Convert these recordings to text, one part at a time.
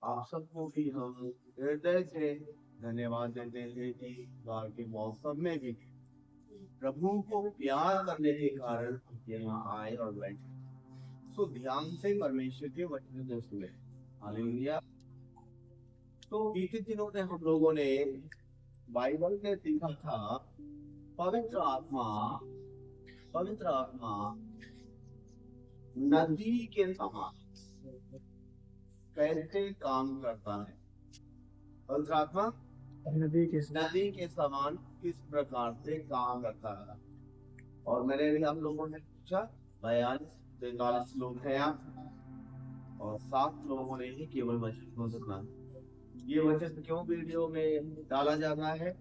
आप सबको भी हम हृदय से धन्यवाद देते हैं कि बाढ़ के मौसम में भी प्रभु को प्यार करने के कारण यहाँ आए और बैठे। सो ध्यान से परमेश्वर के वचन को सुने। हालेलुया। तो बीते दिनों में हम लोगों ने बाइबल में सीखा था पवित्र आत्मा पवित्र आत्मा नदी के समान कैसे काम करता है। पवित्र आत्मा नदी के समान किस प्रकार से काम करता है। और मैंने भी हम लोगों ने पूछा 42-43 लोग हैं आप और 7 लोगों ने ही केवल वचन को सुना। ये वचन क्यों वीडियो में डाला जाता है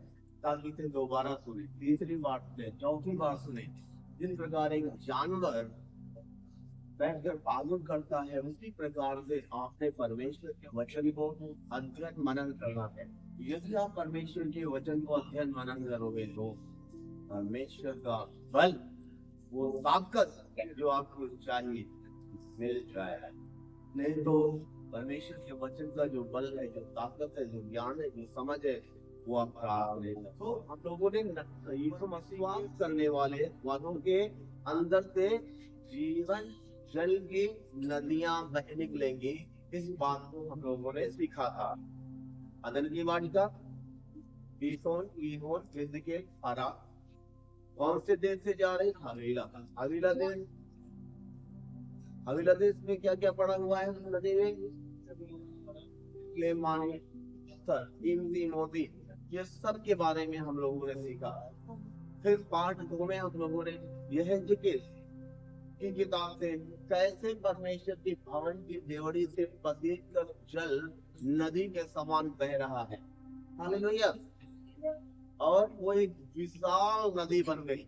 ताकि इसे दोबारा सुने, तीसरी बार सुने, चौथी बार सुने। जिस प्रकार एक जानवर बैठकर पालन करता है उसी प्रकार से आपने परमेश्वर के वचन को अध्ययन मनन करना है। यदि आप परमेश्वर के वचन को अध्ययन मनन करोगे तो परमेश्वर का बल, वो ताकत जो आपको चाहिए मिल जाएगा। नहीं तो परमेश्वर के वचन का जो बल है, जो ताकत है, जो ज्ञान है, जो समझ है, वो आप प्राप्त नहीं कर। तो हम लोगों ने यीशु मसीह करने वाले वालों के अंदर से जीवन जल की नदियां बह निकलेंगी, इस बात को हम लोगों ने सीखा था। अदन की वाटिका, पीसोन, ईहोन, के हरा कौन से देश से जा रही? हवीला। हवीला देश, हवीला देश में क्या क्या पड़ा हुआ है? नदी में मोती, ये सब के बारे में हम लोगों ने सीखा। फिर पार्ट 2 में हम लोगों ने यह जिक्र की किताब से कैसे परमेश्वर की भवन की देवड़ी से पसीज कर जल नदी के समान बह रहा है। हालेलुया। और वो एक विशाल नदी बन गई।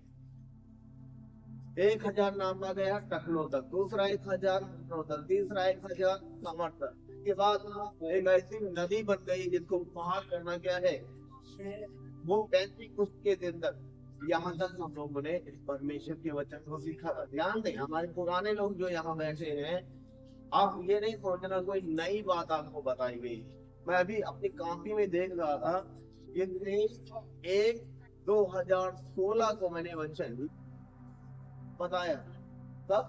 1000 नापा गया टकलों तक, दूसरा 1000 तक, तीसरा 1000 कमर तक। के बाद एक ऐसी नदी बन गई जिसको पार करना क्या है, वो 35 के दिन तक। यहाँ तक हम लोगों ने परमेश्वर के वचन को सीखा। ध्यान दें, हमारे पुराने लोग जो यहाँ बैठे हैं, आप ये नहीं सोचना कोई नई बात आपको बताई गई। मैं अभी अपनी कॉपी में देख रहा था, ये 2016 को मैंने वचन बताया। तब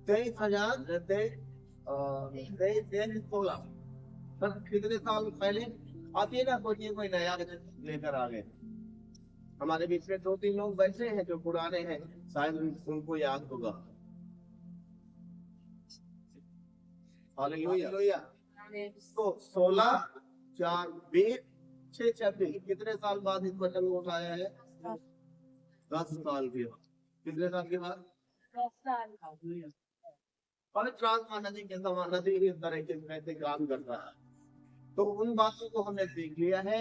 23,16 कितने साल पहले। आप ये ना सोचिए कोई नया लेकर आ गए। हमारे बीच में 2-3 लोग बैठे हैं जो पुराने हैं, शायद उनको याद होगा। हालेलुया। तो 16, 4, 20, 6, 26 कितने साल बाद इस वचन को उठाया है? 10 साल के बाद। कितने साल के बाद? 10 साल। पवित्र आत्मा नदी के समान, नदी इस तरह के कैसे काम करता है, तो उन बातों को हमने सीख लिया है।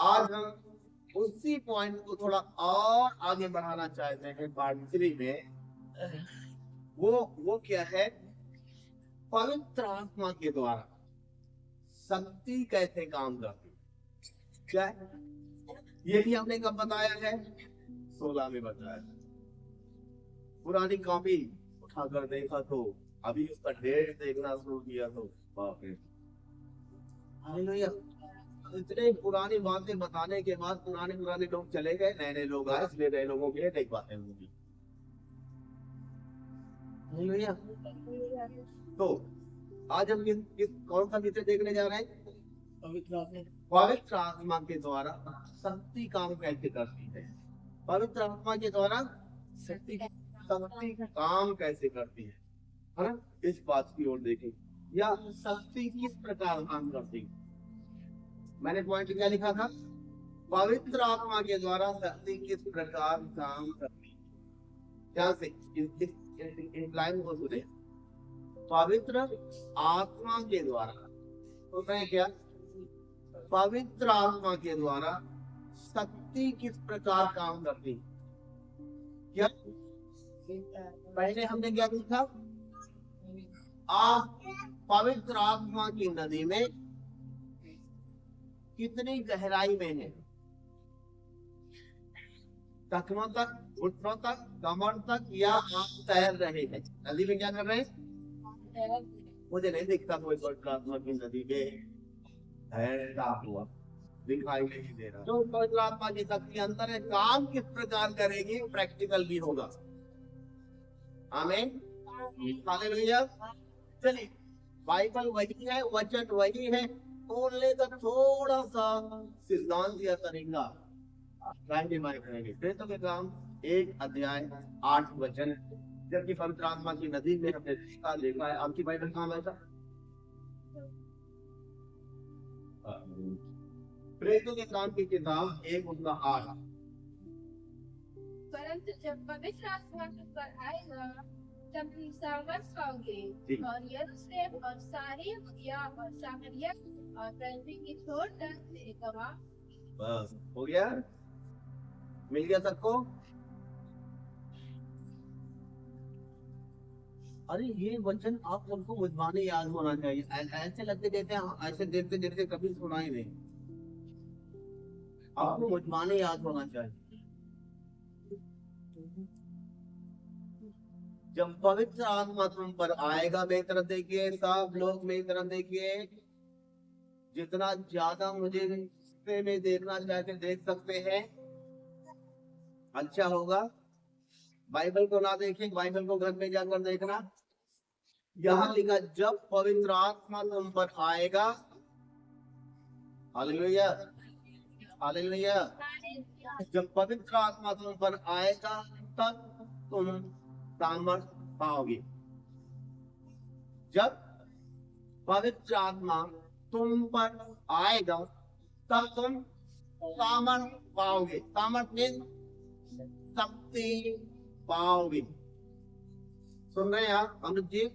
आज हम उसी पॉइंट को थोड़ा और आगे बढ़ाना चाहते हैं पार्ट 3 में। वो क्या है? पवित्र आत्मा के द्वारा शक्ति कैसे काम करती है। क्या है ये भी हमने कब बताया है? 16 में बताया। पुरानी कॉपी उठाकर देखा तो अभी उसका डेट देखना शुरू किया तो बाप रे, हालेलुया। इतने पुरानी बातें बताने के बाद पुराने लोग चले गए, नए लोग आए, इसलिए नए लोगों के लिए नई बातें होंगी। हालेलुया। तो आज हम कौन सा विषय देखने जा रहे हैं? पवित्र आत्मा के द्वारा शक्ति काम कैसे करती है। पवित्र आत्मा के द्वारा शक्ति काम कैसे करती है ना, इस बात की ओर देखें। या शक्ति किस प्रकार काम करती है। मैंने पॉइंट क्या लिखा था? पवित्र आत्मा के द्वारा शक्ति किस प्रकार काम करती है। क्या से इस लाइन को सुने। पवित्र आत्मा के द्वारा, तो मैं क्या, पवित्र आत्मा के द्वारा शक्ति किस प्रकार काम करती है। क्या पहले हमने क्या लिखा? आप पवित्र आत्मा की नदी में कितनी गहराई में है? टखनों तक, घुटनों तक, कमर तक, या आप तैर रहे हैं? नदी में क्या कर रहे हैं? मुझे नहीं दिखता कोई पवित्र आत्मा की नदी में है हुआ, दिखाई नहीं दे रहा। जो पवित्र आत्मा की शक्ति अंदर है, काम किस प्रकार करेगी, प्रैक्टिकल भी होगा। आमीन, हालेलुया। चलिए, बाइबल वही है, वचन वही है, बोलने का थोड़ा सा सिद्धांत या तरीका करेंगे। प्रेरितों के काम 1 अध्याय 8 वचन, जबकि पवित्र आत्मा की नदी में हमने देखा है। आपकी बाइबल कहाँ है? प्रेरितों के काम की किताब 1:8। परंतु जब पवित्र आत्मा तुम पर आएगा तब तुम सामर्थ पाओगे और यरूशलेम और सारी यहूदिया और सामरिया और पृथ्वी की छोर तक मेरे गवाह। बस हो गया, मिल गया सबको। अरे ये वचन आप सबको मुझमाने याद होना चाहिए। ऐसे लगते जैसे ऐसे देखते जैसे कभी सुना ही नहीं, आपको मुझमाने याद होना चाहिए। जब पवित्र आत्मा तुम पर आएगा, मेरी तरफ देखिए, सब लोग मेरी तरफ देखिए, जितना ज्यादा मुझे में देखना चाहते देख सकते हैं, अच्छा होगा। बाइबल को ना देखें, बाइबल को घर में जाकर देखना। यहाँ लिखा, जब पवित्र आत्मा तुम पर आएगा, हालेलुया हालेलुया, जब पवित्र आत्मा तुम पर आएगा तब तुम सामर्थ पाओगे। जब पवित्र आत्मा तुम पर आएगा तब तुम सामर्थ पाओगे। सामर्थ मीन्स शक्ति पाओगे। सुन रहे हैं आप अमित जी?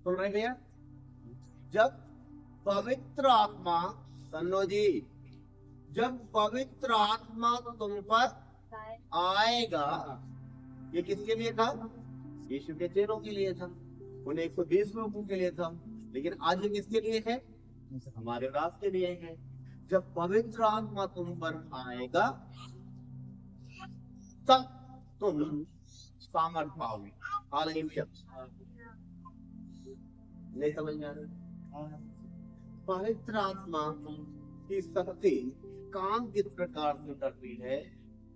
सुन रहे भैया? जब पवित्र आत्मा, सन्नो जी, जब पवित्र आत्मा तुम पर आएगा, ये किसके लिए था? यीशु के चेलों के लिए था, उन्हें 120 लोगों के लिए था। लेकिन आज ये किसके लिए है? हमारे रात के लिए है। जब पवित्र आत्मा तुम पर आएगा तब तुम सामर्थ पाओगे। हालेलुया। नहीं समझ में आ रहा? पवित्र आत्मा की शक्ति काम किस प्रकार से करती है?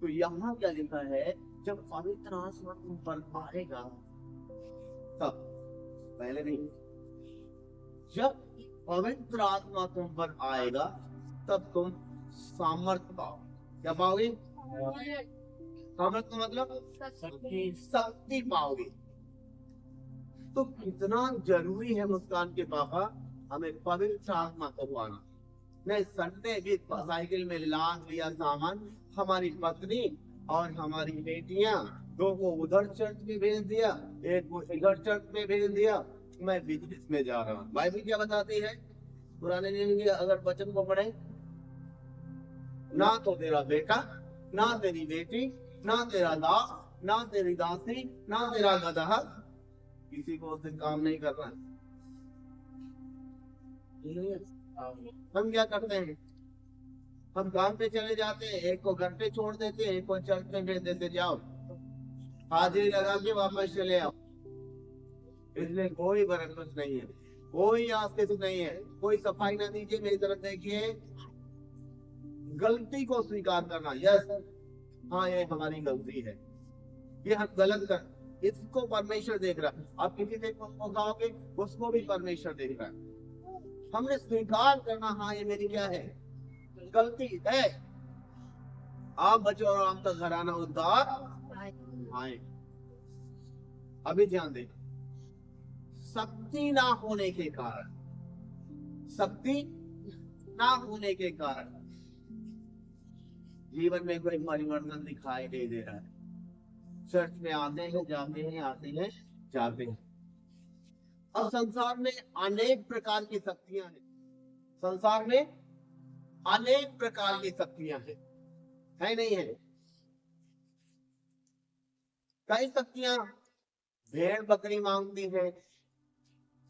तो यहाँ क्या लिखा है, जब पवित्र आत्मा तुम पर आएगा तब, पहले नहीं, जब पवित्र आत्मा तुम पर आएगा तब तुम सामर्थ पाओगे। क्या पाओगे? सामर्थ का मतलब शक्ति पाओगे। तो कितना जरूरी है मुस्कान के पापा, हमें पवित्र आत्मा को पाना। नहीं, संडे भी साइकिल में लाद लिया सामान, हमारी पत्नी और हमारी बेटियां, दो को उधर चर्च में भेज दिया, एक को इधर चर्च में भेज दिया, मैं बिजनेस में जा रहा हूँ। बाइबल क्या बताती है? पुराने नियम के अगर वचन को पढ़े, ना तो तेरा बेटा, ना तेरी बेटी, ना तेरा दास, ना तेरी दासी, ना तेरा गदहा, किसी को उससे काम नहीं करना। हम क्या करते हैं? हम काम पे चले जाते हैं, एक को घर पे छोड़ देते हैं, एक को चर्च में भेज देते, जाओ हाजिरी लगा के वापस चले आओ। इसलिए कोई बरकत नहीं है, कोई आशीष नहीं है। कोई सफाई ना दीजिए। मेरी तरफ देखिए, गलती को स्वीकार करना। यस, हाँ, ये हमारी गलती है, ये हम गलत कर, इसको परमेश्वर देख रहा है। आप किसी से कहोगे, उसको भी परमेश्वर देख रहा है। हमने स्वीकार करना, हाँ ये मेरी क्या है, गलती है। आप बचो और आपका घराना उद्धार आए। अभी ध्यान दें, शक्ति ना होने के कारण, शक्ति ना होने के कारण जीवन में कोई परिवर्तन दिखाई नहीं दे रहा है। चर्च में आते हैं, जाते हैं, आते हैं, जाते हैं। अब संसार में अनेक प्रकार की शक्तियां हैं। संसार में अनेक प्रकार की शक्तियां हैं, है नहीं है? कई शक्तियां भेड़ बकरी मांगती हैं,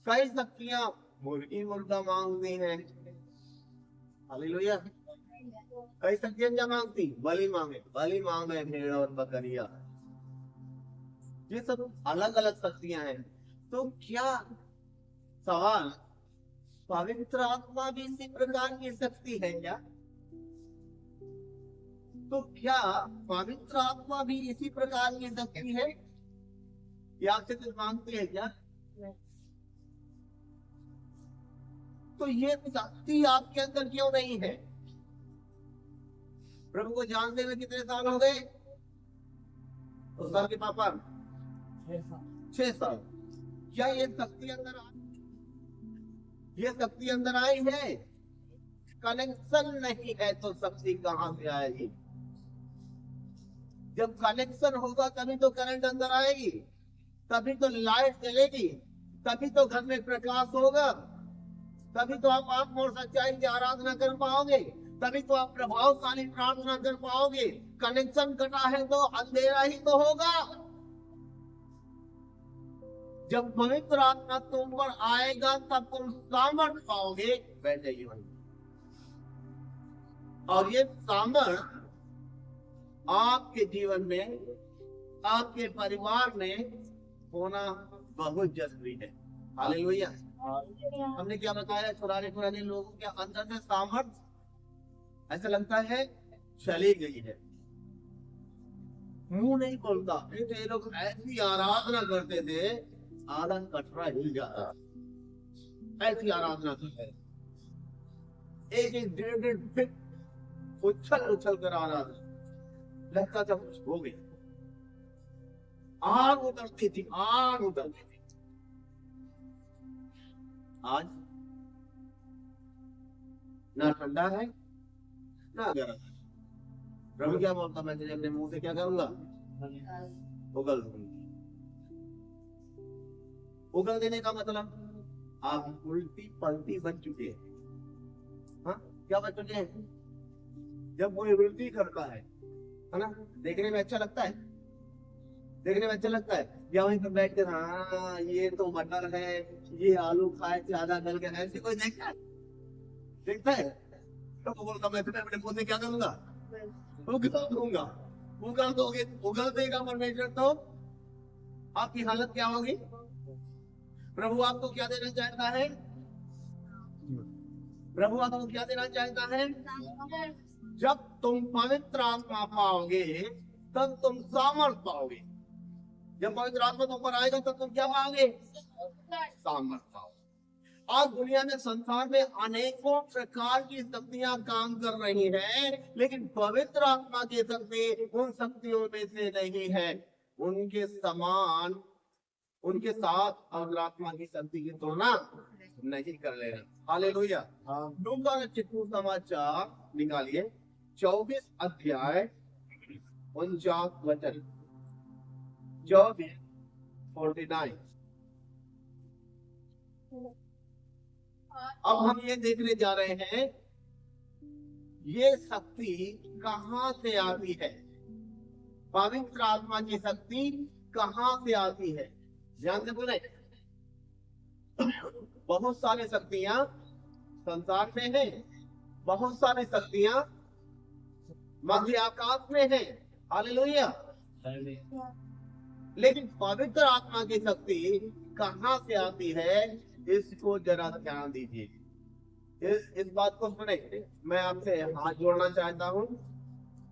कई शक्तियां मुर्गी मुर्गा मांगती हैं। हालेलुया। कई शक्तियां क्या मांगती? बलि मांगे भेड़ और बकरिया। ये सब अलग अलग शक्तियां हैं। तो क्या सवाल, पवित्र आत्मा भी इसी प्रकार की शक्ति है क्या? तो क्या पवित्र आत्मा भी इसी प्रकार की शक्ति है? या आपसे कुछ मांगते हैं क्या? तो ये शक्ति आपके अंदर क्यों नहीं है? प्रभु को जानते हुए कितने साल हो गए? उस साल के पापा 6 साल। क्या ये शक्ति अंदर आई है? कनेक्शन नहीं है तो शक्ति कहां से आएगी? जब कनेक्शन होगा तभी तो करंट अंदर आएगी, तभी तो लाइट जलेगी, तभी तो घर में प्रकाश होगा, तभी तो आप आत्म और सच्चाई की आराधना कर पाओगे, तभी तो आप प्रभावशाली प्रार्थना कर पाओगे। कनेक्शन कटा है तो अंधेरा ही तो होगा। जब पवित्र आत्मा तुम पर आएगा तब तुम सामर्थ पाओगे, वैसे ही होगा। और ये सामर्थ आपके जीवन में, आपके परिवार में होना बहुत जरूरी है। हालेलुया। हमने क्या बताया, पुराने लोगों के अंदर में सामर्थ ऐसा लगता है चली गई है, मुंह नहीं खोलता। ये लोग ऐसी आराधना करते थे, आधा कटरा हिल जाता, ऐसी आराधना करते, एक डेढ़ फीट उछल कर आराधना, लगता था कुछ हो गया। आग उतरती थी। आज ना ठंडा है ना गर्म है। प्रभु क्या बोलता, मैं तेरे अपने मुंह से क्या करूंगा? उगल दूंगा। उगल देने का मतलब आप उल्टी पलटी बन चुके हैं। हाँ, क्या बन चुके हैं? जब कोई उल्टी करता है ना, देखने में अच्छा लगता है, या वहीं पर बैठ कर हाँ ये तो मटर है, ये आलू खाए ज्यादा करके, ऐसे कोई देखता है? तो बोलता मैं तुम्हें अपने मुंह से क्या करूंगा? उगल दोगे, उगल देगा परमेश्वर तो आपकी हालत क्या होगी? प्रभु आपको क्या देना चाहता है? जब तुम पवित्र आत्मा पाओगे तब तुम सामर्थ पाओगे। जब पवित्र आत्मा तुम पर आएगा तब तुम क्या पाओगे? सामर्थ पाओगे। आज दुनिया में, संसार में अनेकों प्रकार की शक्तियां काम कर रही हैं, लेकिन पवित्र आत्मा की शक्ति उन शक्तियों में से नहीं है। उनके समान, उनके साथ पवित्र आत्मा की शक्ति की तुलना नहीं कर लेना। हालेलुया। लूका रचित समाचार निकालिए 24 अध्याय 49 वचन। 24:49। अब हम ये देखने जा रहे हैं ये शक्ति कहां से आती है। पवित्र आत्मा की शक्ति कहां से आती है? ध्यान से बोले। बहुत सारी शक्तियां संसार में हैं, बहुत सारी शक्तियां मध्य आकाश में हैं। हालेलुया। लेकिन पवित्र आत्मा की शक्ति कहां से आती है, इसको जरा ध्यान दीजिए। इस बात को सुने। मैं आपसे हाथ जोड़ना चाहता हूँ।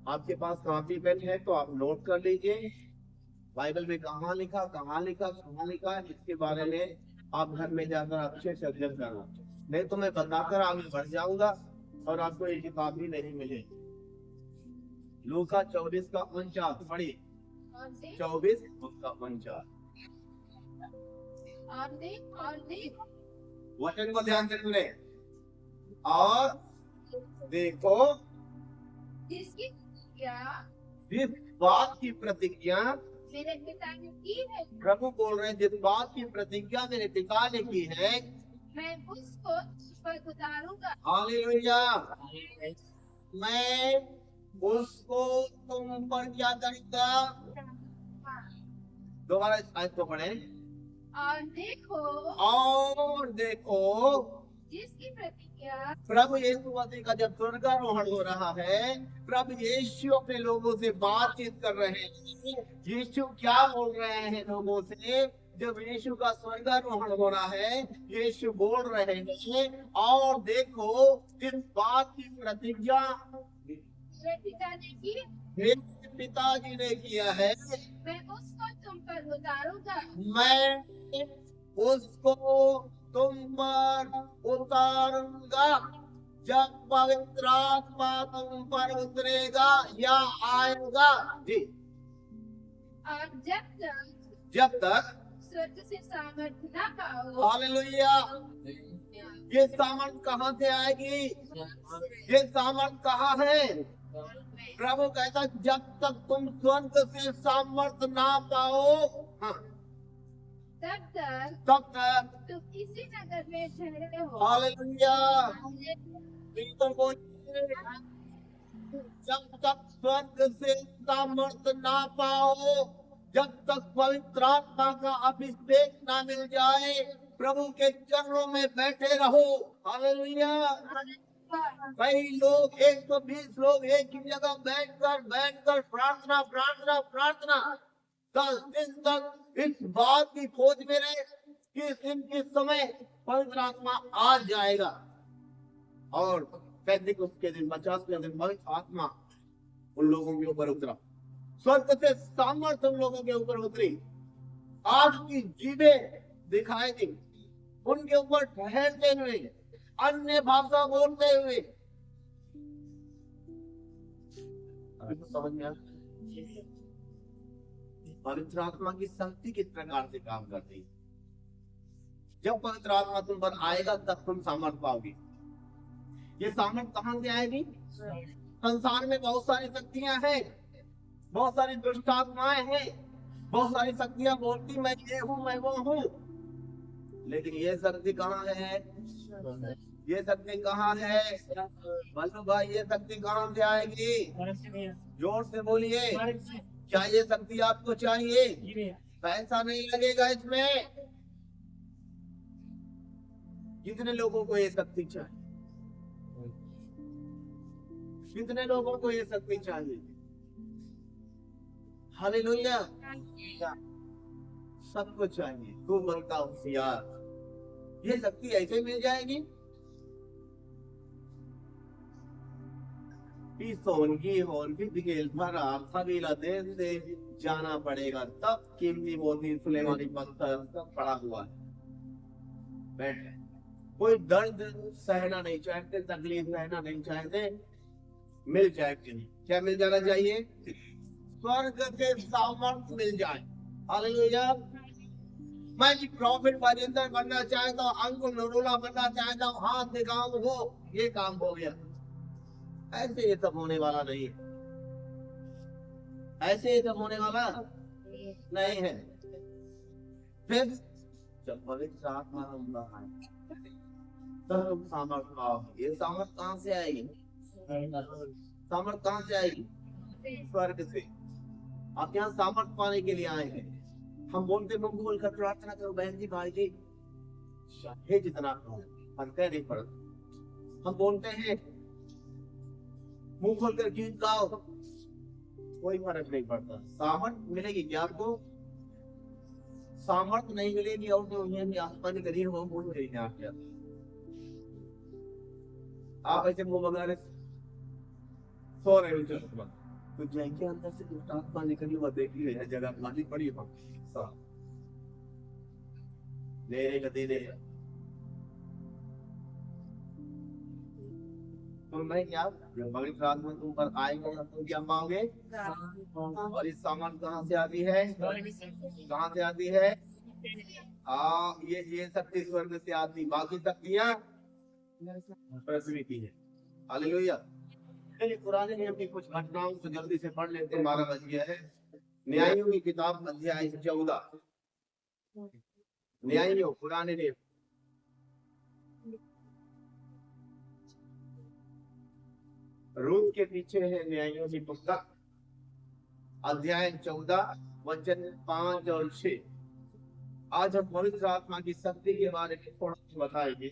आपके पास कॉपी पेन है तो आप नोट कर लीजिए। बाइबल में कहाँ लिखा इसके बारे में आप घर में जाकर अच्छे से अध्ययन करना, नहीं तो मैं बताकर आगे बढ़ जाऊंगा और आपको ये किताब भी नहीं मिलेगी। लूका 24:49 पढ़िए। 24:49 वचन को ध्यान से सुने। और देखो जिस बात की प्रतिज्ञा मेरे पिता ने की है, प्रभु बोल रहे हैं, जिस बात की प्रतिज्ञा मेरे पिता ने की है मैं उसको पर उतारूंगा। हालेलुया। मैं उसको तुम पर क्या करूंगा? दोबारा इस आयत को पढ़े। और देखो जिसकी प्रतिज्ञा प्रभु यीशु मसीह का जब स्वर्गारोहण हो रहा है, प्रभु यीशु अपने लोगों से बातचीत कर रहे हैं। यीशु क्या बोल रहे हैं लोगों से? जब यीशु का स्वर्गारोहण हो रहा है, यीशु बोल रहे हैं, और देखो इस बात की प्रतिज्ञा मेरे पिता ने की, मेरे पिताजी ने किया है, मैं उसको तुम पर उतारूंगा, मैं उसको तुम पर उतारूंगा जब पवित्र आत्मा तुम पर उतरेगा या आएगा। जी, और जब तक स्वर्ग से सामर्थ न पाओ। हालेलुया। ये सामर्थ कहाँ से आएगी? ये सामर्थ कहाँ है? प्रभु कहता जब तक तुम स्वर्ग से सामर्थ ना पाओ, हाँ, तब तब तक तुम इसी नगर में ठहरे हो। हालेलुया। तो बोलिए, जब तक स्वर्ग से सामर्थ ना पाओ, जब तक पवित्र आत्मा का अभिषेक ना मिल जाए, प्रभु के चरणों में बैठे रहो। हालेलुया। कई लोग 120 लोग एक ही जगह बैठकर प्रार्थना प्रार्थना प्रार्थना 10 दिन तक इस बात की खोज में रहे कि इस दिन के समय पवित्र आत्मा आ जाएगा। और उसके दिन 50वें दिन पवित्र आत्मा उन लोगों के ऊपर उतरा, स्वर्ग से सामर्थ उन लोगों के ऊपर उतरी, आग की जीभें दिखाई दी उनके ऊपर ठहरते हुए, अन्य भाषा बोलते हुए। तो समझ में पवित्र आत्मा की शक्ति किस प्रकार से काम करती है? जब पवित्र आत्मा तुम पर आएगा तब तुम सामर्थ पाओगे। ये सामर्थ कहां से आएगी? संसार में बहुत सारी शक्तियां हैं, बहुत सारी दुष्ट आत्माएं हैं, बहुत सारी शक्तियां बोलती मैं ये हूँ मैं वो हूँ, लेकिन ये शक्ति कहाँ है? ये शक्ति कहाँ है? बल्लू भाई, ये शक्ति कहाँ से आएगी? जोर से बोलिए, क्या ये शक्ति आपको चाहिए? पैसा नहीं लगेगा इसमें। कितने लोगों को ये शक्ति चाहिए? कितने लोगों को ये शक्ति चाहिए? हालेलुया। सबको चाहिए। तू बनता होशियार, ये शक्ति ऐसे मिल जाएगी? सोनगी होनगी दिखेल भरा कबीला देश से जाना पड़ेगा, तब कीमती मोती सुलेमानी पत्थर सब पड़ा हुआ है। बैठ, कोई दर्द सहना नहीं चाहते, तकलीफ सहना नहीं चाहते, मिल जाए। क्या मिल जाना चाहिए? स्वर्ग के सामर्थ मिल जाए। हालेलुया। मैं जी प्रॉफिट बाजेंद्र बनना चाहता हूँ, अंकुर नरोला बनना चाहता हूँ, हाथ दिखाऊं वो ये काम हो गया। ऐसे ये सब होने वाला नहीं है, ऐसे ये सब होने वाला नहीं है। फिर जब पवित्र आत्मा तब तुम सामर्थ पाओगे। ये सामर्थ कहाँ से आएगी? सामर्थ कहाँ से आएगी? स्वर्ग से। आप यहाँ सामर्थ पाने के लिए आए हैं। हम बोलते मुंह खोलकर प्रार्थना करो बहन जी भाई जी, हे जितना हम कह नहीं पड़ता। हम बोलते हैं मुंह खोलकर गीत गाओ, कोई फर्क नहीं पड़ता। सामर्थ मिलेगी क्या आपको? सामर्थ नहीं मिलेगी और जो आसमान करिए वो बोल रही है आप क्या? आप ऐसे मुंह बना सो रहे हो, तो जैसे अंदर से दुष्ट आत्मा निकली वह देखी है जगह खाली पड़ी है, तो मैं क्या पवित्र आत्मा तुम पर आएगा तुम क्या पाओगे? और इस सामान कहाँ से आती है? कहाँ से आती है? ये शक्ति स्वर्ग से आती, बाकी शक्तियाँ पृथ्वी की है। हालेलुया। पुराने नियम की कुछ घटनाओं को जल्दी से पढ़ लेते हैं, 12 बज गया है। न्यायों की किताब अध्याय 14, न्यायों पुराने नियम रूप के पीछे है न्यायों की पुस्तक, अध्याय 14 वचन 5 और 6। आज हम पवित्र आत्मा की शक्ति के बारे में थोड़ा सा बताएंगे।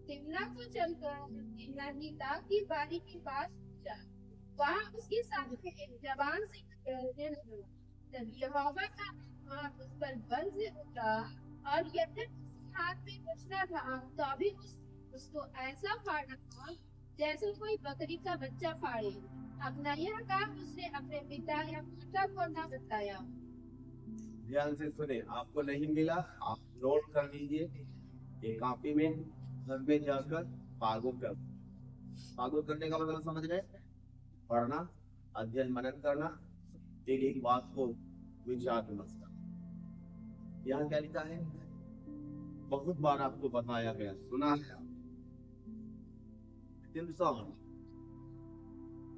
तिमना को चलकर तिमना की बारी के पास जा, वहाँ उसके सामने एक जवान से टहलने लगा। तब यहोवा का आत्मा उस पर बल से उतरा और यद्यपि उसके हाथ में कुछ न था तो भी उसको ऐसा फाड़ा जैसे कोई बकरी का बच्चा फाड़े। अपना यह काम उसने अपने पिता या माता को न बताया। ध्यान से सुने, आपको नहीं मिला आप नोट कर लीजिए, एक कॉपी में घर में जाकर पागो करने का मतलब समझ गए? पढ़ना, अध्ययन मनन करना, एक एक बात को विचार विमर्श करना। यहाँ क्या लिखा है? बहुत बार आपको बताया गया, सुना है। सिमसोन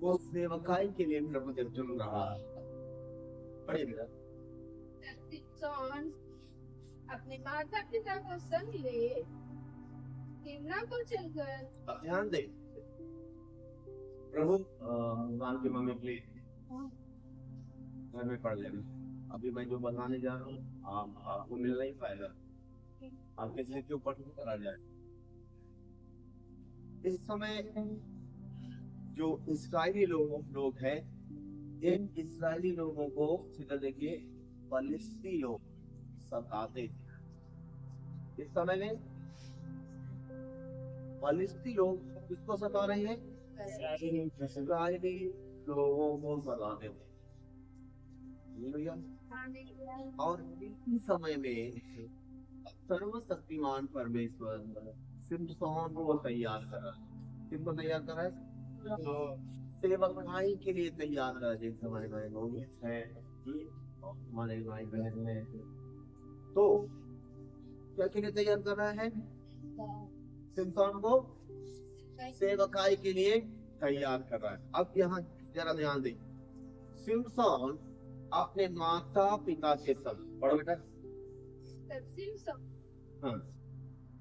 वो सेवकाई के लिए प्रभु जब चुन रहा है, पढ़िए मेरा। सिमसोन अपने माता पिता को संग ले तिम्ना को चलकर। ध्यान दे, प्रभु भगवान की मम्मी प्लीज घर में पढ़ लेना। अभी मैं जो बताने जा रहा हूँ आपको मिल नहीं पाएगा, आपके लिए क्यों पढ़ करा जाए। इस समय जो इस्राएली लोग हैं, इन इस्राएली लोगों को सीधा देखिए फलिस्ती लोग सताते थे। इस समय में फलिस्ती लोग किसको सता रहे हैं? इस्राएली लोगों को सताते थे। और इस समय में सर्वशक्तिमान परमेश्वर सिमसोन को तैयार करा। किसको तैयार करा? सेवकाई के लिए तैयार करा। जैसे हमारे भाई लोग हैं, हमारे भाई बहन हैं, तो क्या के लिए तैयार कर रहा है? सिमसोन को सेवकाई के लिए तैयार कर रहा है। अब यहाँ जरा ध्यान दें, सिमसोन अपने माता पिता के संग, पढ़ो बेटा। हाँ,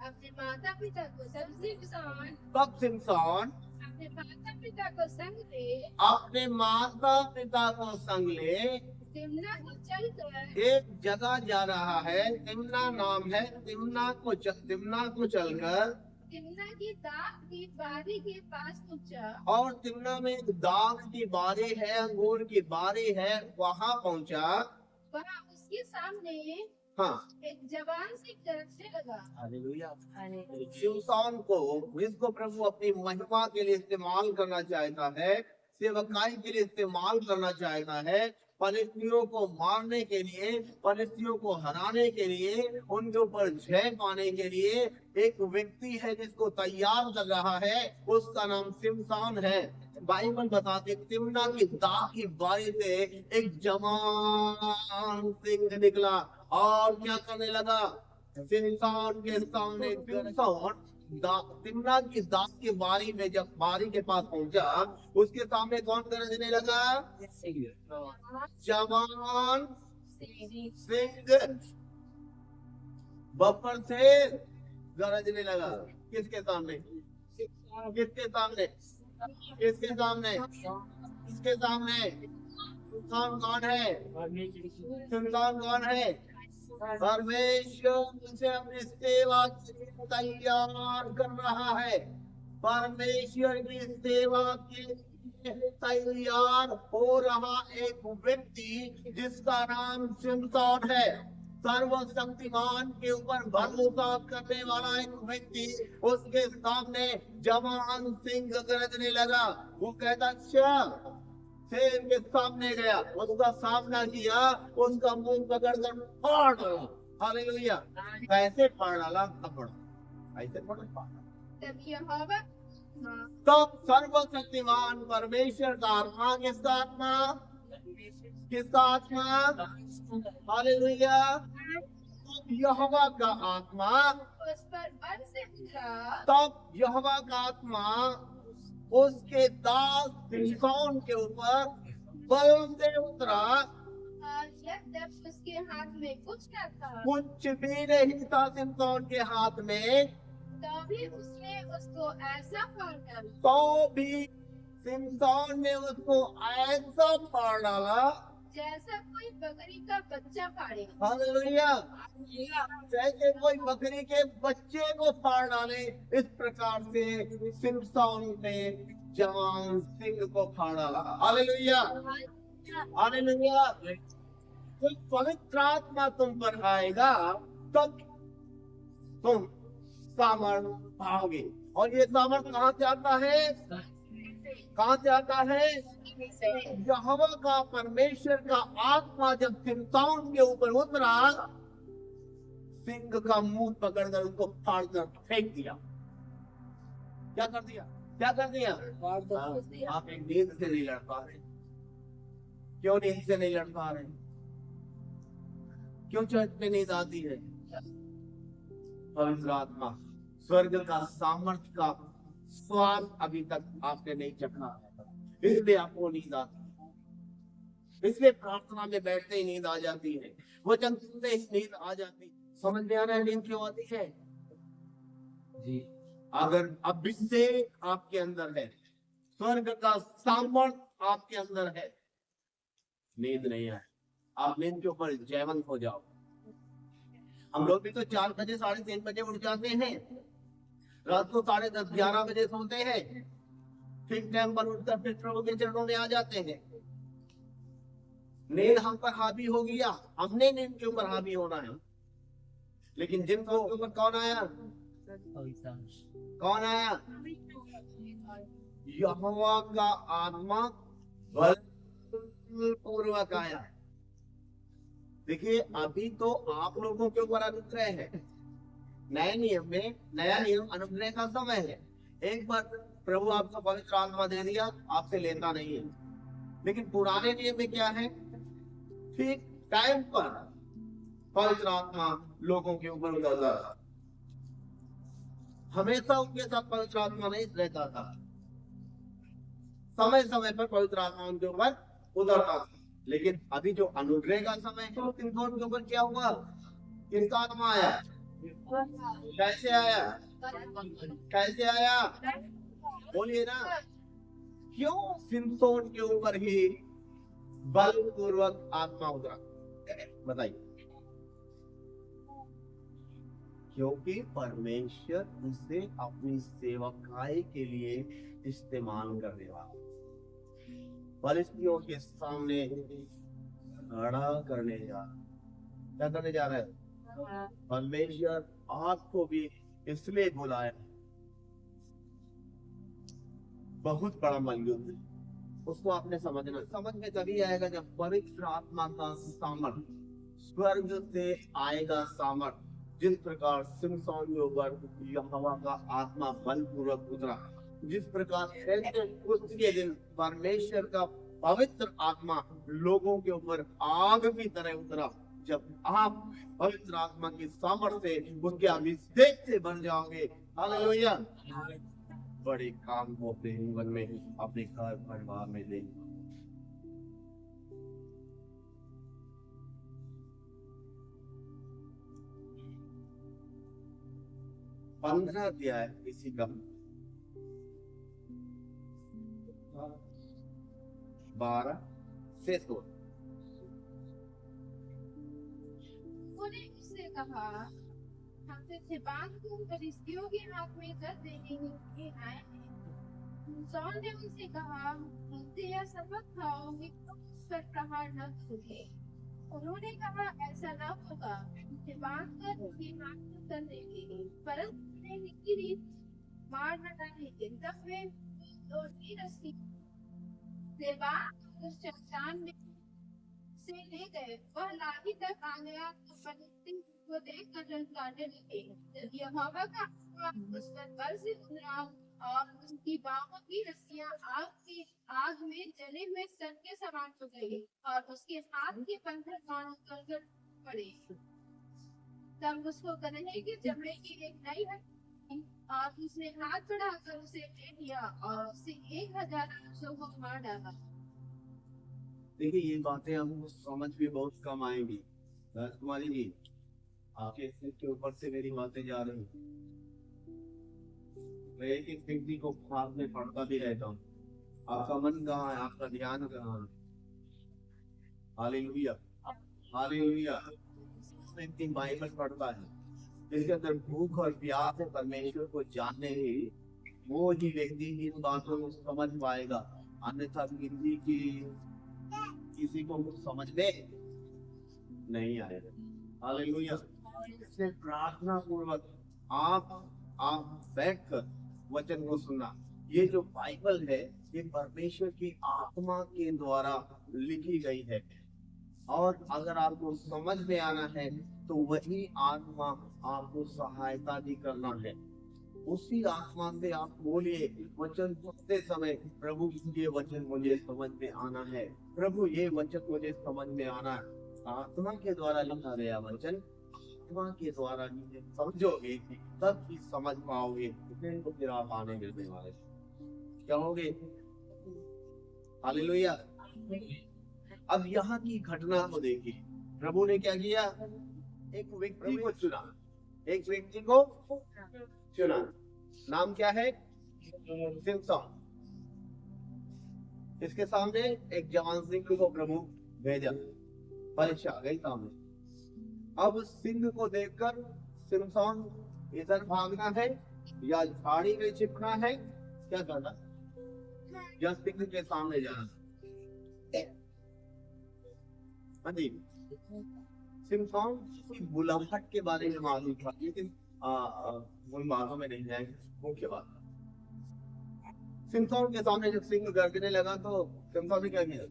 अपने माता पिता को सिमसोन कब सिमसोन अपने माता पिता को संग ले, अपने माता पिता को संग ले तिम्ना को चलकर एक जगह जा रहा है, तिम्ना नाम है। तिम्ना को चलकर तिम्ना की दाख की बारी के पास पहुंचा। और तिम्ना में एक दाख की बारी है, अंगूर की बारी है, वहां पहुंचा। वहाँ उसके सामने हाँ, एक जवान से तरसने लगा। हालेलुया। सिमसोन को, जिसको प्रभु अपनी महिमा के लिए इस्तेमाल करना चाहता है, सेवकाई के लिए इस्तेमाल करना चाहता है, फलिस्तियों को मारने के लिए, फलिस्तियों को हराने के लिए, उनके ऊपर जय पाने के लिए एक व्यक्ति है जिसको तैयार कर रहा है, उसका नाम सिमसोन है। बाइबल बताते तिम्ना की दाख की बारी से एक जवान सिंह निकला और क्या करने लगा? सिमसोन के सामने तिम्ना की दाख की बारी में जब बारी के पास पहुंचा, उसके सामने कौन गरजने लगा? जवान सिंह बफर से गरजने लगा। किसके सामने? किसके सामने? किसके सामने? किसके सामने? सिमसोन कौन है? सिमसोन कौन है? परमेश्वर उसे अपनी सेवा के लिए तैयार कर रहा है। परमेश्वर की सेवा के लिए तैयार हो रहा एक व्यक्ति जिसका नाम सिमसोन है। सर्वशक्तिमान के ऊपर भरोसा करने वाला एक व्यक्ति, उसके सामने जवान सिंह गरजने लगा। वो कहता अच्छा, शेर के सामने गया, उसका सामना किया, उसका मुंह पकड़कर फाड़ डाला। हालेलुया। कैसे फाड़ डाला? ऐसे फाड़। तब सर्वशक्तिमान परमेश्वर का आत्मा, किसका आत्मा? किसका आत्मा? हालेलुया। यहोवा का आत्मा उस पर बल से उतरा। तब यहोवा का आत्मा उसके दास सिमसोन के ऊपर बल से उतरा। यद्यपि उसके हाथ में कुछ न था, कुछ भी नहीं था सिमसोन के हाथ में, तो भी उसने उसको ऐसा फाड़ डाला। तो भी सिमसोन ने उसको ऐसा फाड़ डाला जैसा कोई बकरी का बच्चा फाड़े। हालेलुया। जैसे कोई बकरी के बच्चे को फाड़ डाले, इस प्रकार से सिमसोन ने जवान सिंह को फाड़ डाला। Hallelujah, hallelujah. जब पवित्र आत्मा तुम पर आएगा तब तुम सामर्थ पाओगे। और ये सामर्थ कहाँ से आता है? कहाँ से आता है? यहोवा का, परमेश्वर का आत्मा जब सिमसोन के ऊपर उतरा, सिंह का मुंह पकड़कर उसको फाड़ कर फेंक दिया। क्या कर दिया? क्या कर दिया? आप एक नींद से नहीं लड़ पा रहे। क्यों नींद से नहीं लड़ पा रहे? क्यों चर्च में नींद आती है? पवित्र आत्मा, स्वर्ग का सामर्थ का स्वाद अभी तक आपने नहीं चखा, इसलिए आपको नींद आती है। इसलिए प्रार्थना में बैठते ही नींद आ जाती है, वचन सुनते ही नींद आ जाती है। समझ में आ रहा है नींद क्यों आती है? जी, अगर अभिषेक आपके अंदर है, स्वर्ग का सामर्थ आपके अंदर है, नींद नहीं आए, आप नींद के ऊपर जयवंत हो जाओ। हम लोग भी तो 4 बजे 3:30 बजे उठ जाते हैं, रात को 10:30 11 बजे सोते हैं, ठीक टाइम पर उठकर फिर प्रभु के चरणों में आ जाते हैं। नींद हम पर हावी हो गया, हमने नींद के ऊपर हावी होना है। लेकिन जिनको ऊपर कौन आया? कौन आया? यहोवा का आत्मा बलपूर्वक आया। देखिए, अभी तो आप लोगों के ऊपर अनुग्रह है। नए नियम में नया नियम अनुग्रह का समय है। एक बार प्रभु आपको पवित्र आत्मा दे दिया, आपसे लेता नहीं है। लेकिन पुराने नियम में क्या है? ठीक टाइम पर पवित्र आत्मा लोगों के ऊपर उतरता था। हमेशा उनके साथ पवित्र आत्मा नहीं रहता था, समय समय पर पवित्र आत्मा उनके ऊपर उतरता था। लेकिन अभी जो अनुग्रह का समय है, सिमसोन के ऊपर क्या हुआ? किसका आत्मा आया? कैसे आया? कैसे आया? बोलिए ना। क्यों सिमसोन के ऊपर ही बलपूर्वक आत्मा उतरा? बताइए। क्योंकि परमेश्वर उसे अपनी सेवकाई के लिए इस्तेमाल करने वाला, फलिस्तियों के सामने खड़ा करने जा रहा। क्या करने जा रहा है? परमेश्वर आपको भी इसलिए बुलाया। बहुत बड़ा मलयुद्ध है, उसको आपने समझना। समझ में तभी आएगा जब पवित्र आत्मा का सामर्थ स्वर्ग से आएगा। सामर्थ जिस प्रकार सिमसोन के ऊपर यहोवा का आत्मा बलपूर्वक उतरा, जिस प्रकार उसके दिन परमेश्वर का पवित्र आत्मा लोगों के ऊपर आग की तरह उतरा। जब आप पवित्र आत्मा की सामर्थ से, उसके अभिषेक से बन जाओगे, हालेलुया, बड़े काम को अपने जीवन में, अपने घर परिवार में देंगे। पंद्रह अध्याय इसी का 12 से 16। उन्होंने उससे कहा, हम तो शिबान को फरिश्तियों के हाथ में कर देने के लिए आए हैं। सिमसोन ने उनसे कहा, मुझसे यह सबक खाओ कि तुम उस पर प्रहार न करोगे। उन्होंने कहा, ऐसा न होगा, शिबान कर उनके हाथ में कर देंगे। परंतु उन्हें रीत मार न डालेंगे। तब वे लौटकी रस्सी शिबान उस चट्टान में से ले गए। वह लाठी तक आ गया तो फलिश्ती को देखकर ललकारने लगे। जब यहोवा का आत्मा उस पर बल से उतरा और उसकी बाहों की रस्सियां आग में जले हुए सन के समान हो गई और उसके हाथ के बंधन मानो गलगल पड़े। तब उसको कन्हैया के चमड़े की एक नई हड्डी और उसने हाथ बढ़ाकर उसे ले लिया और उसे 1000 मनुष्यों को मार डाला। देखिए, ये बातें हमको समझ में बहुत कम आएंगी। कुमारी जी, आपके सिर के ऊपर से मेरी बातें जा रही, मैं एक एक व्यक्ति को हाथ में पढ़ता भी रहता हूँ। आपका मन कहाँ है? आपका ध्यान कहाँ है? Hallelujah, hallelujah. व्यक्ति बाइबल पढ़ता है, जिसके अंदर भूख और प्यास है परमेश्वर को जानने ही, वो ही व्यक्ति इन बातों को समझ पाएगा। अन्यथा किसी को समझ में नहीं आएगा। हालेलुया। इसलिए प्रार्थना पूर्वक आप बैठकर वचन को सुनना। ये जो बाइबल है, ये परमेश्वर की आत्मा के द्वारा लिखी गई है, और अगर आपको समझ में आना है तो वही आत्मा आपको सहायता भी करना है। उसी आत्मा से आप बोलिए वचन सुनते समय, प्रभु ये वचन मुझे समझ में आना है, प्रभु ये वचन मुझे समझ में आना है। आत्मा के द्वारा लिखा गया वचन आत्मा के द्वारा समझोगे तब ही समझ पाओगे, तो फिर आप आने मिलने वाले क्या होगे। हालेलुया। अब यहाँ की घटना को देखिए, प्रभु ने क्या किया, एक व्यक्ति को चुना, एक व्यक्ति को चुना। नाम क्या है, सिमसोन। इसके सामने एक जवान सिंह को प्रभु भेजा, परीक्षा आ गई सामने। अब सिंह को देखकर सिमसोन इधर भागना है या झाड़ी में छिपना है, क्या करना, या सिंह के सामने जाना। हाँ जी, सिमसोन की बुलाहट के बारे में मालूम था, लेकिन उन बातों में नहीं जाएंगे। मुख्य बात, सिमसोन के सामने जब सिंह गर्जने लगा तो सिमसोन ने क्या किया,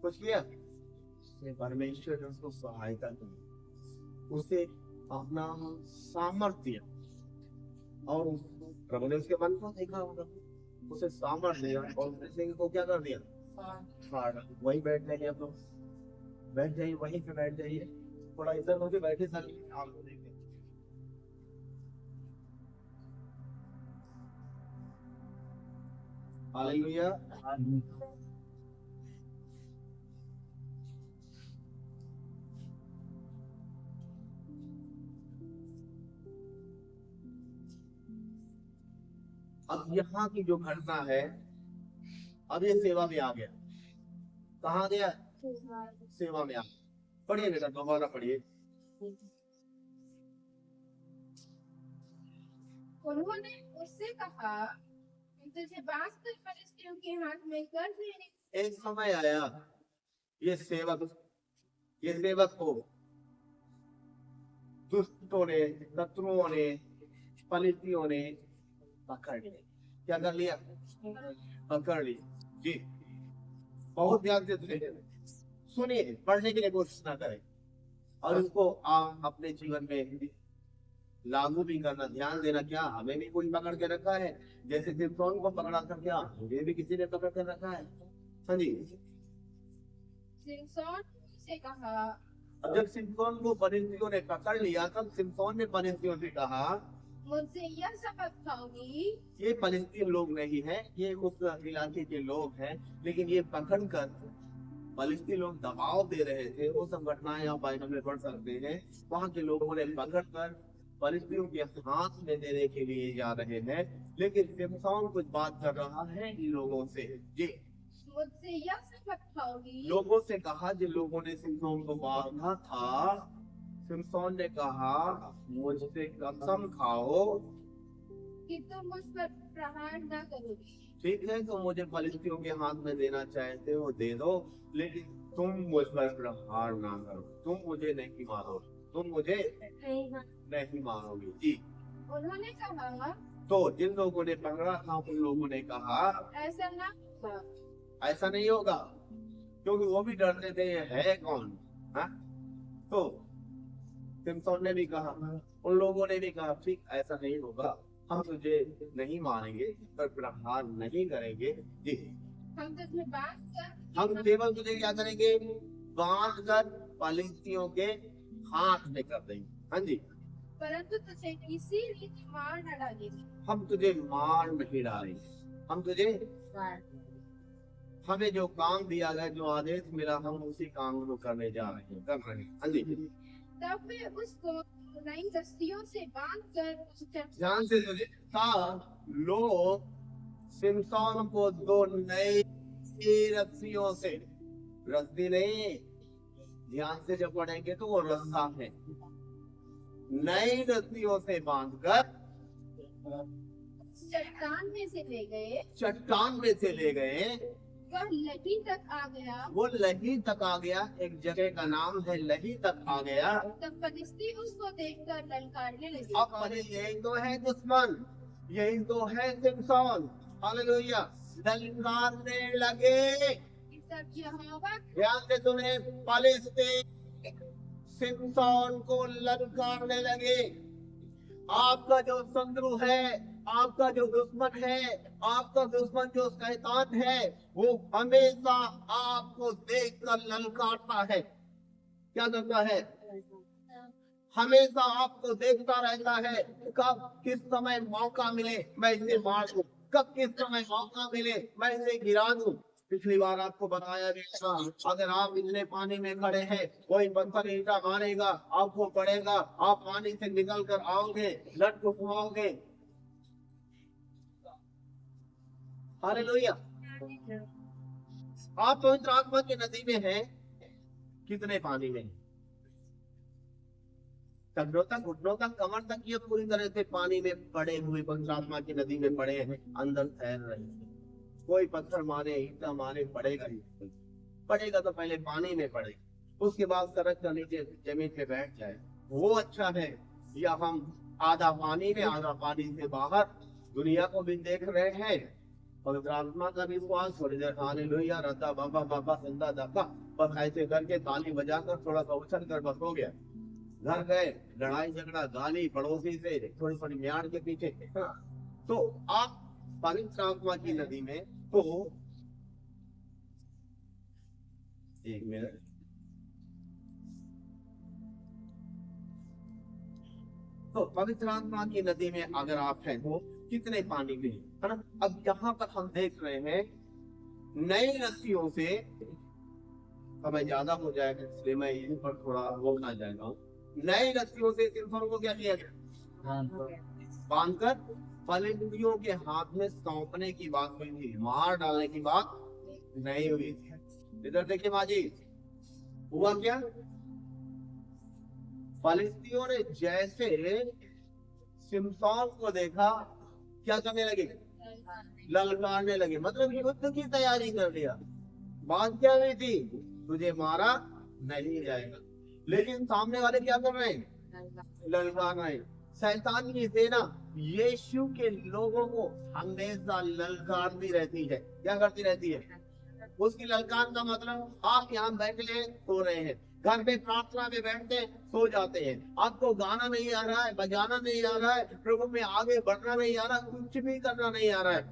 कुछ किया, परमेश्वर ने उसको सहायता की, उसे अपना सामर्थ्य दिया, और प्रभु ने उसके मन को देखा होगा, उसे सामर्थ्य दिया, और सिंह को क्या कर दिया, वही बैठ जाइए, आप लोग बैठ जाइए, वहीं पे बैठ जाइए, थोड़ा इधर होके बैठे ताकि आपको देखें। हालेलुया। अब यहाँ की जो घटना है, अब ये सेवा में आ गया, कहाँ गया, सेवा में आ। पढ़िए बेटा, दोबारा पढ़िए। उन्होंने उससे कहा, तुझे बांस कर फलिस्तियों के हाथ में कर देने। एक समय आया, ये सेवक को दुष्टों ने, शत्रुओं ने, फलिस्तियों ने पकड़ लिया। क्या कर लिया, पकड़ लिया जी। बहुत ध्यान से सुनिए, पढ़ने के लिए कोशिश ना करें, और इसको आप अपने जीवन में लागू भी करना। ध्यान देना, क्या हमें भी कोई पकड़ के रखा है, जैसे सिमसोन को पकड़ा था, क्या मुझे भी किसी ने पकड़ के रखा है। हाँ जी, सिमसोन से कहा, अब जब सिमसोन को फलिस्तियों ने पकड़ लिया, तब सिमसोन ने फलिस्तियों से कहा, मुझसे यह सबक खाओगी। ये फलिस्तीन लोग नहीं है, ये उस इलाके के लोग हैं, लेकिन ये पकड़ कर फलिस्तीन लोग दबाव दे रहे थे। वो सब घटनाएं आप बाइबल में पढ़ सकते हैं। वहां के लोगों ने पकड़ कर फलिस्तीनों के हाथ में देने के लिए जा रहे हैं, लेकिन सिमसोन कुछ बात कर रहा है इन लोगों से जी। मुझसे यह सबक खाओगी। लोगों से कहा, जिन लोगों ने सिमसोन को मारना था, सिमसोन ने कहा, मुझसे कसम खाओ कि तुम मुझ पर प्रहार न करोगे। ठीक है, तो मुझे फलिस्तियों के हाथ में देना चाहते हो दे दो, लेकिन तुम मुझ पर प्रहार ना करो, तुम मुझे नहीं मारो, तुम मुझे नहीं मारोगे जी। उन्होंने कहा, तो जिन लोगों ने पकड़ा था उन लोगों ने कहा, ऐसा ना होगा, ऐसा नहीं होगा, क्योंकि वो भी डरते थे ये है कौन। हा? तो सिमसोन ने भी कहा, उन लोगों ने भी कहा, ठीक ऐसा नहीं होगा, हम तुझे नहीं मारेंगे, पर प्रहार नहीं करेंगे जी। हम तुझे बांध कर, हम केवल तुझे क्या करेंगे, बांध कर फलिस्तियों के हाथ में कर देंगे। हाँ जी, परंतु तुझे किसी रीति मार न डालेंगे। हम तुझे मार नहीं डालेंगे, हम तुझे, हमें जो काम दिया गया, जो आदेश मिला, हम उसी काम को करने जा रहे हैं, कर रहे हैं। हाँ जी, तब वे उसको नई रस्सियों से बांधकर, ध्यान से सुनिए, लोग सिमसोन को दो नई रस्सियों से रस्सी नहीं, ध्यान से जब पढ़ेंगे तो वो रस्सा है। नई रस्सियों से बांधकर चट्टान में से ले गए, चट्टान में से ले गए, वह लही तक आ गया। वो लही तक आ गया, एक जगह का नाम है लही तक आ गया। तब फलिस्ती उसको देखकर ललकारने लगे। अब अरे यही तो है दुश्मन, यही तो है सिमसोन, हालेलुया, ललकारने लगे। तब यहोवा ध्यान से सुने, फलिस्ती सिमसोन को ललकारने लगे। आपका जो शत्रु है, आपका जो दुश्मन है, आपका दुश्मन जो शैतान है, वो हमेशा आपको देखकर ललकारता है। क्या करता है? हमेशा आपको देखता रहता है, कब किस समय मौका मिले मैं इसे मार दूं, कब किस समय मौका मिले मैं इसे गिरा दूं। पिछली बार आपको बताया गया था, अगर आप इतने पानी में खड़े हैं, कोई पत्थर ईंटा मारेगा, आपको पड़ेगा, आप पानी से निकल कर आओगे, लटपटाओगे। हालेलुया। आप पवित्र आत्मा की नदी में हैं, कितने पानी में? टखनों तक, घुटनों तक, कमर तक, ये पूरी तरह से पानी में पड़े हुए पवित्र आत्मा की नदी में पड़े हैं, अंदर तैर रहे हैं। कोई पत्थर मारे, ईंटा मारे, पड़ेगा ही पड़ेगा, तो पहले पानी में पड़े, उसके बाद सड़क के नीचे जमीन पे बैठ जाए, वो अच्छा है। या हम आधा पानी में आधा पानी से बाहर दुनिया को भी देख रहे हैं, पवित्र आत्मा का विश्वास, थोड़ी देर हालेलुया, रद्दा बाबा बाबा संदा दाबा, बस ऐसे करके ताली बजाकर थोड़ा सा उछल कर बस हो गया। घर गए, लड़ाई झगड़ा, गाली पड़ोसी से, थोड़ी थोड़ी म्यार के पीछे। तो आप पवित्र आत्मा की नदी में, तो एक मिनट, तो पवित्र आत्मा की नदी में अगर आप हैं तो कितने पानी में, है ना? अब यहाँ पर हम देख रहे हैं नई रस्सियों से, समय ज्यादा हो जाएगा इसलिए मैं यहीं पर थोड़ा रोकना चाहता हूँ। नई रस्सियों से सिमसोन को क्या किया गया? बांधकर फलिस्तियों के हाथ में सौंपने की बात हुई थी, मार डालने की बात नहीं हुई थी। इधर देखिए माजी, हुआ क्या? फलिस्तियों ने जैसे सिमसोन को देखा, क्या करने लगे? ललकारने लगे, मतलब युद्ध की तैयारी कर लिया। बात क्या हुई थी? तुझे मारा नहीं जाएगा। लेकिन सामने वाले क्या कर रहे हैं? ललकार रहे हैं। शैतान की सेना यीशु के लोगों को हमेशा ललकारती रहती है। क्या करती रहती है? उसकी ललकार का मतलब, आप यहाँ बैठे हैं, सो रहे हैं, घर पे प्रार्थना में बैठते हैं, सो जाते हैं, आपको गाना नहीं आ रहा है, बजाना नहीं आ रहा है, प्रभु में आगे बढ़ना नहीं आ रहा, कुछ भी करना नहीं आ रहा है,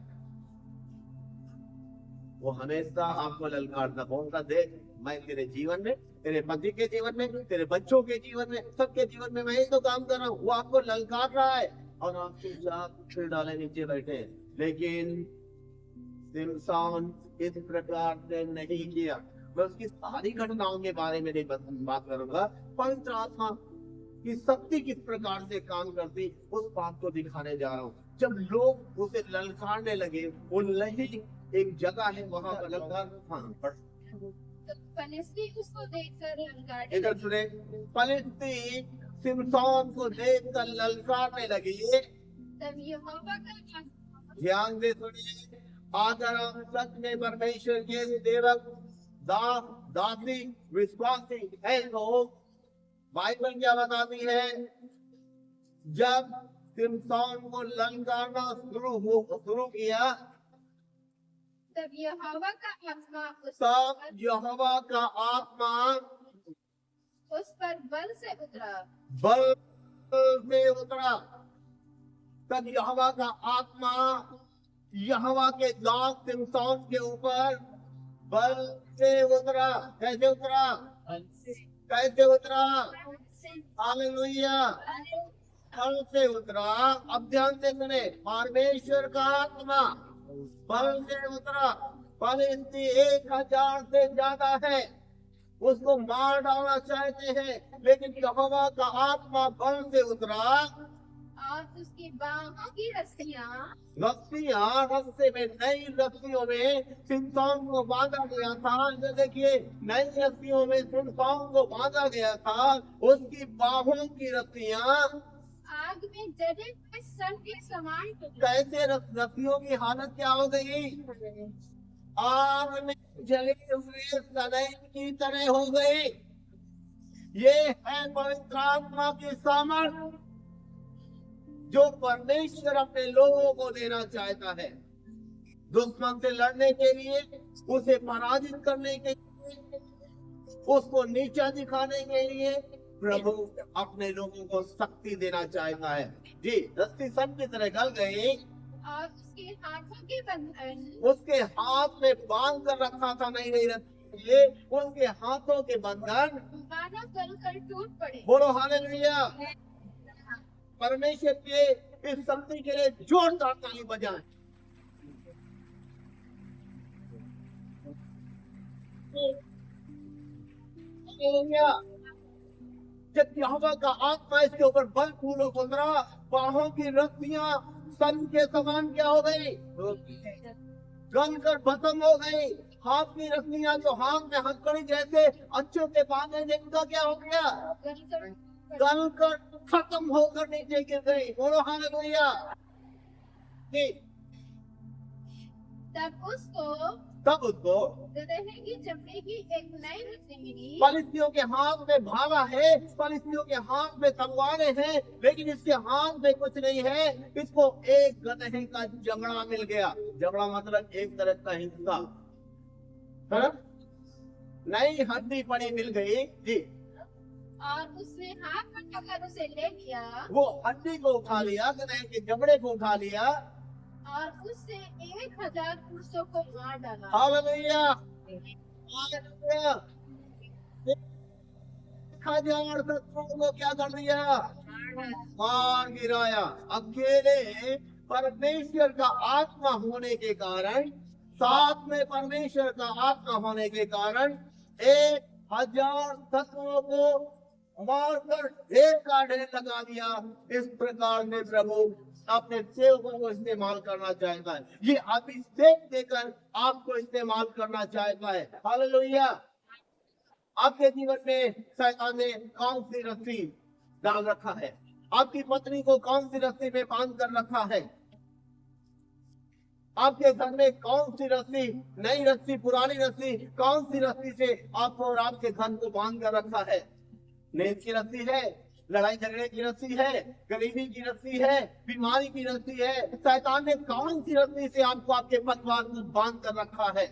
वो हमेशा आपको ललकारता, बोलता देख मैं तेरे जीवन में, तेरे पति के जीवन में, तेरे बच्चों के जीवन में, सबके जीवन में मैं ही तो काम कर रहा हूँ। वो आपको ललकार रहा है और आप चुपचाप सिर डाले नीचे बैठे। लेकिन सिमसोन इस प्रकार से नहीं किया। मैं उसकी सारी घटनाओं के बारे में नहीं बात करूंगा, पवित्र आत्मा की शक्ति किस प्रकार से काम करती, उस बात को दिखाने जा रहा हूँ। जब लोग उसे ललकारने लगे, वो लही एक जगह है वहां पर ललकार, फलिस्ती उसको देखकर ललकारने इधर सुने, फलिस्ती सिमसोन को देखकर ललकारने लगी। तब यहोवा का ध्यान से सुनिए, अगर हम सच में परमेश्वर के सेवक, दास, दासी, विश्वासी है तो बाइबल क्या बताती है? जब सिमसोन को ललकारना शुरू किया, तब यहोवा का आत्मा उस पर बल से उतरा। तब यहोवा का आत्मा यहोवा के दास सिमसोन के ऊपर बल से उतरा। कैसे उतरा? कैसे उतरा? हालेलुया, बल से उतरा। अब ध्यान से सुने, परमेश्वर का आत्मा बल से उतरा। फलिस्ती 1000 से ज्यादा है, उसको मार डालना चाहते हैं, लेकिन यहोवा का आत्मा बल से उतरा और उसकी बाहों की रस्सियां रस्ते में नई रस्सियों में सिमसोन को बांधा गया था। जो देखिए नई रस्सियों में सिमसोन को बांधा गया था। उसकी बाहों की रस्सियां आग में जले हुए सन के समान हो गई। कैसे रस्सियों की हालत क्या हो गई? आग में जले हुए सनई की तरह हो गई। ये है पवित्र आत्मा की सामर्थ जो परमेश्वर अपने लोगों को देना चाहता है। दुश्मन से लड़ने के लिए, उसे पराजित करने के लिए, उसको नीचा दिखाने के लिए प्रभु अपने लोगों को शक्ति देना चाहता है। जी, रस्सी सन की तरह गल गई और उसके हाथों के बंधन उसके हाथ में बांध कर रखा था नई नई रस्सी। उसके हाथों के बंधन मानो गलकर टूट पड़े। बोलो हालेलुया। परमेश्वर के इस शक्ति के लिए जोरदार ताली बजाएं। हालेलुया। जब यहोवा का आत्मा इसके ऊपर बल फूलो कुंदरा, बाहों की रस्सियां सन के समान क्या हो गई? गल कर खत्म हो गई। हाथ की रस्सियां जो हाथ में हथकड़ी जैसे अच्छे से बांधे थे, उनका क्या हो गया? गल कर खत्म होकर नीचे गिर गई। बोलो हालेलुया। तब उसको गदहे की चमड़े की एक नई रस्सी मिली। फलिस्तियों के हाथ में भाला है, फलिस्तियों के हाथ में तलवारें हैं, लेकिन इसके हाथ में कुछ नहीं है। इसको एक गदहे का जबड़ा मिल गया। जबड़ा मतलब एक तरह का हिस्सा, नई हड्डी पड़ी मिल गई। जी, और उसने हाथ में पकड़ उसे ले लिया। वो हड्डी को उठा लिया, गदहे के जबड़े को उठा लिया और उससे 1000 पुरुषों को मार डाला। हालेलुया। हालेलुया। 1000 शत्रुओं को क्या कर दिया? मार गिराया। अकेले परमेश्वर का आत्मा होने के कारण, साथ में परमेश्वर का आत्मा होने के कारण 1000 शत्रुओं को मारकर ढेर का ढेर लगा दिया। इस प्रकार में प्रभु अपने सेवकों को इस्तेमाल करना चाहता है। ये अभिषेक देकर आपको इस्तेमाल करना चाहता है। हालेलुया। आपके जीवन में शैतान ने कौन सी रस्सी डाल रखा है? आपकी पत्नी को कौन सी रस्सी में बांध कर रखा है? आपके घर में कौन सी रस्सी, नई रस्सी, पुरानी रस्सी, कौन सी रस्सी से आपको और आपके घर को बांध कर रखा है? नींद की रस्सी है, लड़ाई झगड़े की रस्सी है, गरीबी की रस्सी है, बीमारी की रस्सी है। शैतान ने कौन सी रस्सी से आपको आपके परिवार को बांध कर रखा है?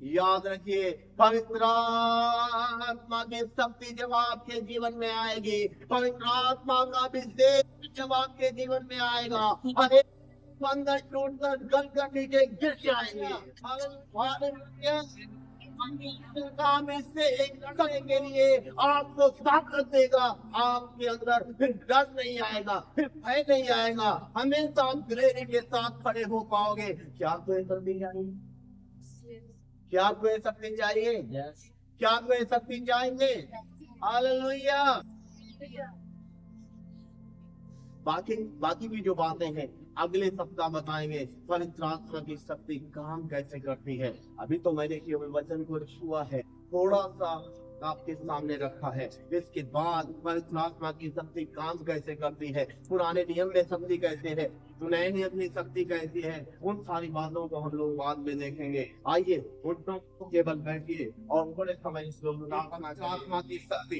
याद रखिए, पवित्र आत्मा की शक्ति जब आपके जीवन में आएगी, पवित्र आत्मा का अभिषेक जब आपके जीवन में आएगा, अरे बंधन टूटकर गल कर नीचे गिर जाएंगे। हालेलुया। काम इससे एक करने के लिए आपको ताकत देगा। आपके अंदर फिर डर नहीं आएगा, फिर भय नहीं आएगा। हमेशा आप धैर्य के साथ खड़े हो पाओगे। क्या आपको ये शक्ति चाहिए? क्या आपको ये शक्ति चाहिए? क्या आपको ये शक्ति चाहिए? हालेलुया। बाकी भी जो बातें हैं अगले सप्ताह बताएंगे। पवित्र आत्मा की शक्ति काम कैसे करती है। अभी तो मैंने केवल वचन को छुआ है, थोड़ा सा आपके सामने रखा है। इसके बाद पवित्र आत्मा की शक्ति काम कैसे करती है, पुराने नियम में शक्ति कैसे है, नए नियम में शक्ति कैसी है, उन सारी बातों को हम लोग बाद में देखेंगे। आइए घुटनों को केवल बैठिए और थोड़े समय इस लोग आत्मा की शक्ति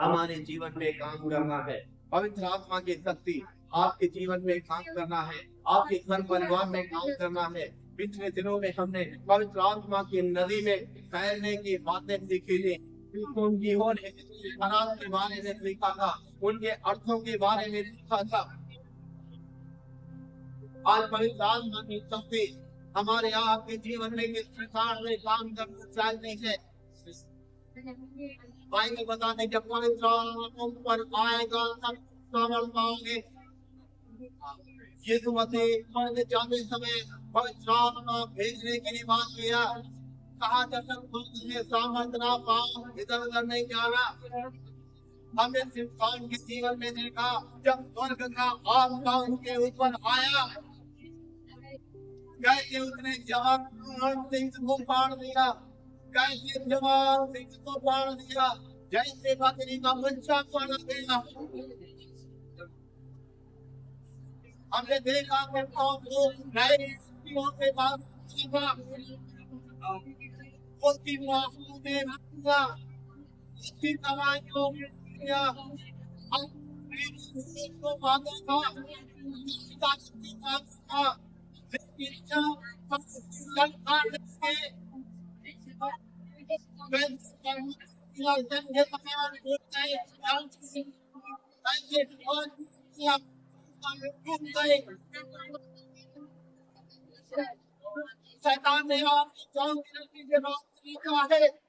हमारे जीवन में काम करना है। पवित्र आत्मा की शक्ति आपके जीवन में काम करना है, आपके घर परिवार में काम करना है। पिछले दिनों में हमने पवित्र आत्मा की नदी में तैरने की बातें सीखी थी। उनकी हालात के बारे में सीखा था, उनके अर्थों के बारे में सीखा था। आज पवित्र आत्मा की शक्ति हमारे आपके जीवन में किस प्रकार में काम करना चाहती है। बाइबल बताते हैं, जब पवित्र आत्मा पर आएगा तब समझ पाओगे। यीशु मसीह जाते समय पवित्र आत्मा भेजने के लिए बात किया, कहा जब तक सामर्थ ना पाओ इधर उधर नहीं जाना। हमने सिम्फान के जीवन में देखा जब स्वर्ग का आत्मा उनके ऊपर आया, कैसे उसने जवान सिंह को फाड़ दिया, कैसे जवान सिंह को फाड़ दिया, जैसे बकरी का बच्चा फाड़ दिया। हमने देखा कि को नए स्त्रियों के बाद उसकी मासूम ने रखा, उसकी दवाइयों में दिया, को मांगा था, लेकिन शैतान ने आपको है